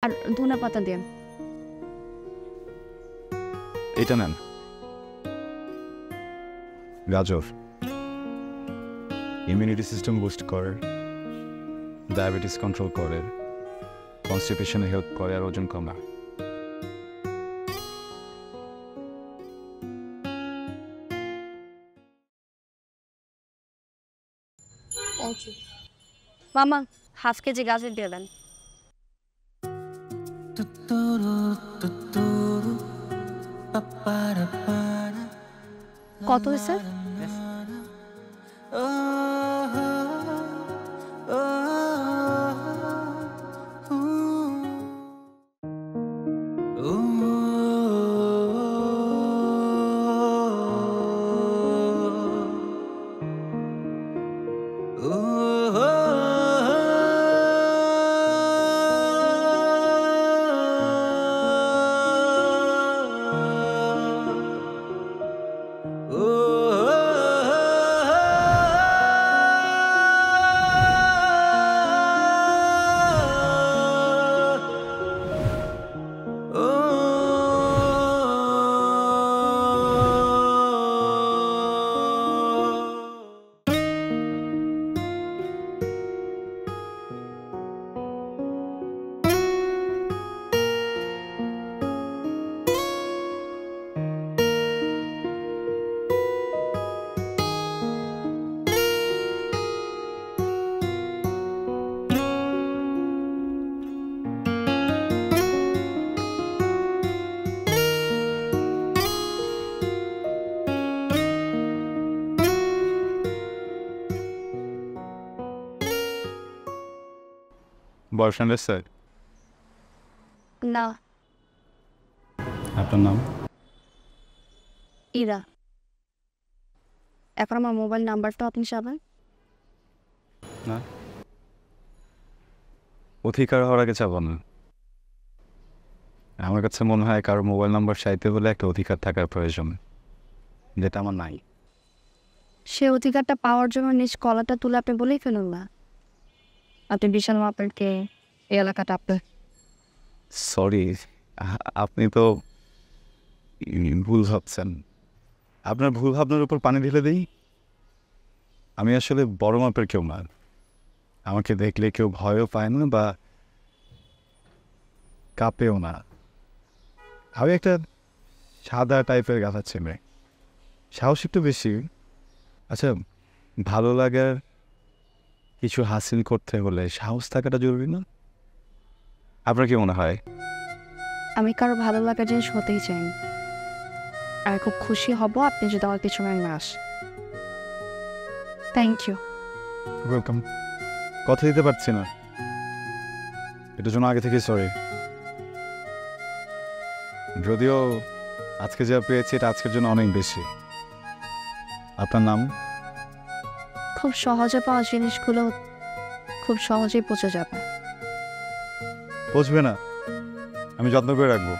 আর ধনে পাতা দিন। এটা নেন। গাজর ইমিউনিটি সিস্টেম বুস্ট করে, ডায়াবেটিস কন্ট্রোল করে, কনস্টিপেশনে হেল্প করে আর ওজন কমায়। মামা হাফ কেজি গাজর দিয়ে দেন। কত হয়েছে? বয়ফ্রেন্ড এসছে? না। আপনার নাম? ইরা। এখন আমার মোবাইল নাম্বারটা আপনি চাবেন? না, অধিকার হওয়ার আগে চাবো না। আমার কাছে মনে হয় কারো মোবাইল নাম্বার চাইতে হলে একটা অধিকার থাকার প্রয়োজন, যেটা আমার নাই। সে অধিকারটা পাওয়ার জন্য নিজ কলাটা তুলে আপনি বলেই ফেলুন না আপনি বিশাল মাপের কে, এই এলাকাটা আপনার। সরি, আপনি তো ভুল ভাবছেন। আপনার ভুল ভাবনার উপর পানি ঢেলে দিই। আমি আসলে বড় মাপের কেউ না। আমাকে দেখলে কেউ ভয়ও পায় না বা কাঁপেও না। আমি একটা সাদা টাইপের গাধা ছেলে, সাহস একটু বেশি। আচ্ছা, ভালো লাগার কিছু হাসিল করতে হলে সাহস থাকাটা জরুরি না? আপনার কি মনে হয়? আমি কারো ভালো লাগার জিনিস হতেই চাই না। আর খুব খুশি হব আপনি যদি আমার পিছনে না আস। Thank you. ওয়েলকাম। কথা দিতে পারছি না, এটার জন্য আগে থেকে সরি। যদিও আজকে যা পেয়েছি এটা আজকের জন্য অনেক বেশি। আপনার নাম? খুব সহজে পাওয়া জিনিসগুলো খুব সহজেই পচে যাবে। পচবে না, আমি যত্ন করে রাখবো।